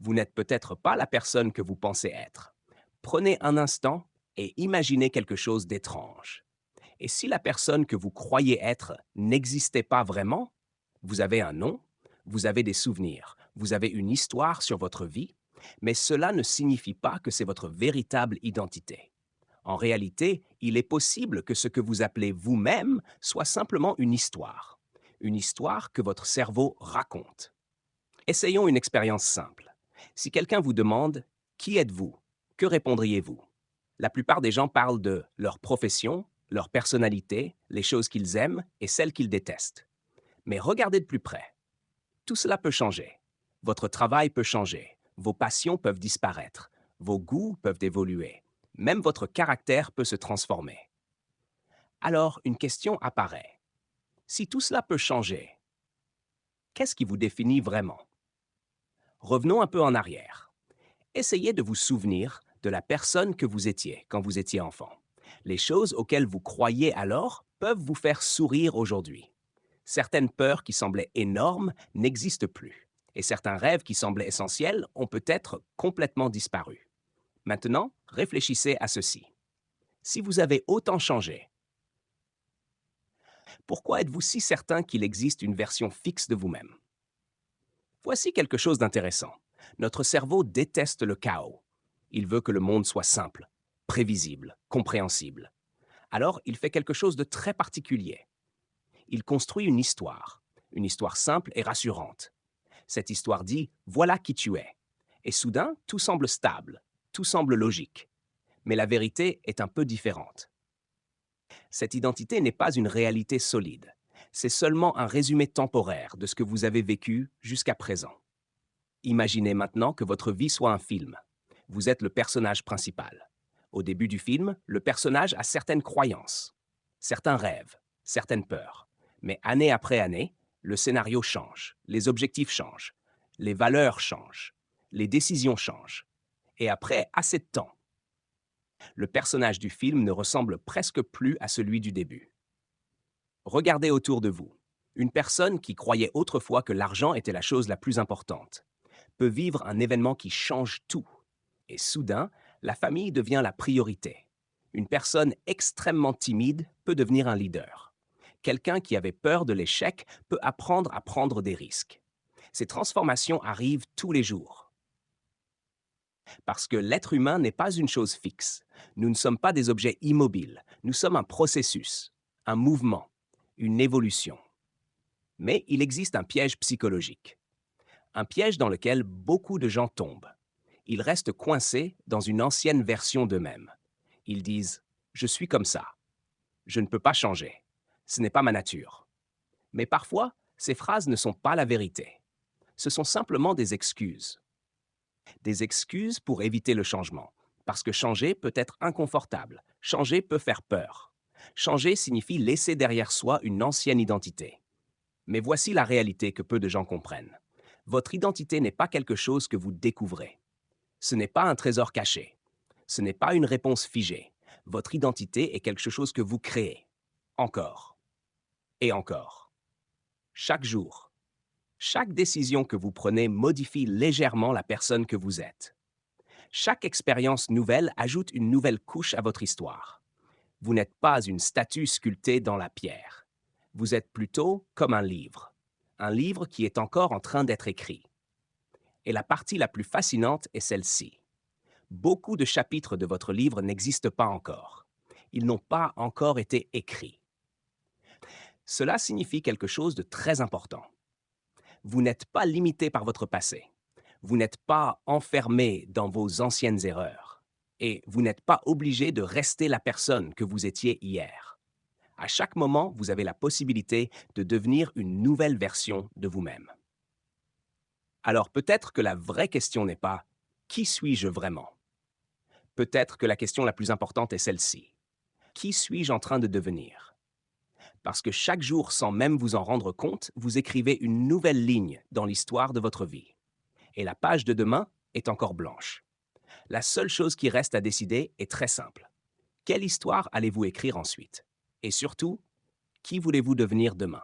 Vous n'êtes peut-être pas la personne que vous pensez être. Prenez un instant et imaginez quelque chose d'étrange. Et si la personne que vous croyez être n'existait pas vraiment, vous avez un nom, vous avez des souvenirs, vous avez une histoire sur votre vie, mais cela ne signifie pas que c'est votre véritable identité. En réalité, il est possible que ce que vous appelez vous-même soit simplement une histoire que votre cerveau raconte. Essayons une expérience simple. Si quelqu'un vous demande «Qui êtes-vous?», que répondriez-vous? La plupart des gens parlent de leur profession, leur personnalité, les choses qu'ils aiment et celles qu'ils détestent. Mais regardez de plus près. Tout cela peut changer. Votre travail peut changer, vos passions peuvent disparaître, vos goûts peuvent évoluer, même votre caractère peut se transformer. Alors, une question apparaît. Si tout cela peut changer, qu'est-ce qui vous définit vraiment? Revenons un peu en arrière. Essayez de vous souvenir de la personne que vous étiez quand vous étiez enfant. Les choses auxquelles vous croyiez alors peuvent vous faire sourire aujourd'hui. Certaines peurs qui semblaient énormes n'existent plus, et certains rêves qui semblaient essentiels ont peut-être complètement disparu. Maintenant, réfléchissez à ceci. Si vous avez autant changé, pourquoi êtes-vous si certain qu'il existe une version fixe de vous-même? Voici quelque chose d'intéressant. Notre cerveau déteste le chaos. Il veut que le monde soit simple, prévisible, compréhensible. Alors, il fait quelque chose de très particulier. Il construit une histoire simple et rassurante. Cette histoire dit «Voilà qui tu es». Et soudain, tout semble stable, tout semble logique. Mais la vérité est un peu différente. Cette identité n'est pas une réalité solide. C'est seulement un résumé temporaire de ce que vous avez vécu jusqu'à présent. Imaginez maintenant que votre vie soit un film. Vous êtes le personnage principal. Au début du film, le personnage a certaines croyances, certains rêves, certaines peurs. Mais année après année, le scénario change, les objectifs changent, les valeurs changent, les décisions changent. Et après assez de temps, le personnage du film ne ressemble presque plus à celui du début. Regardez autour de vous. Une personne qui croyait autrefois que l'argent était la chose la plus importante peut vivre un événement qui change tout. Et soudain, la famille devient la priorité. Une personne extrêmement timide peut devenir un leader. Quelqu'un qui avait peur de l'échec peut apprendre à prendre des risques. Ces transformations arrivent tous les jours. Parce que l'être humain n'est pas une chose fixe. Nous ne sommes pas des objets immobiles. Nous sommes un processus, un mouvement, une évolution. Mais il existe un piège psychologique. Un piège dans lequel beaucoup de gens tombent. Ils restent coincés dans une ancienne version d'eux-mêmes. Ils disent « Je suis comme ça. Je ne peux pas changer. Ce n'est pas ma nature. » Mais parfois, ces phrases ne sont pas la vérité. Ce sont simplement des excuses. Des excuses pour éviter le changement. Parce que changer peut être inconfortable. Changer peut faire peur. Changer signifie laisser derrière soi une ancienne identité. Mais voici la réalité que peu de gens comprennent. Votre identité n'est pas quelque chose que vous découvrez. Ce n'est pas un trésor caché. Ce n'est pas une réponse figée. Votre identité est quelque chose que vous créez. Encore. Et encore. Chaque jour. Chaque décision que vous prenez modifie légèrement la personne que vous êtes. Chaque expérience nouvelle ajoute une nouvelle couche à votre histoire. Vous n'êtes pas une statue sculptée dans la pierre. Vous êtes plutôt comme un livre. Un livre qui est encore en train d'être écrit. Et la partie la plus fascinante est celle-ci. Beaucoup de chapitres de votre livre n'existent pas encore. Ils n'ont pas encore été écrits. Cela signifie quelque chose de très important. Vous n'êtes pas limité par votre passé. Vous n'êtes pas enfermé dans vos anciennes erreurs. Et vous n'êtes pas obligé de rester la personne que vous étiez hier. À chaque moment, vous avez la possibilité de devenir une nouvelle version de vous-même. Alors peut-être que la vraie question n'est pas «Qui suis-je vraiment?» Peut-être que la question la plus importante est celle-ci. Qui suis-je en train de devenir? Parce que chaque jour, sans même vous en rendre compte, vous écrivez une nouvelle ligne dans l'histoire de votre vie. Et la page de demain est encore blanche. La seule chose qui reste à décider est très simple. Quelle histoire allez-vous écrire ensuite? Et surtout, qui voulez-vous devenir demain?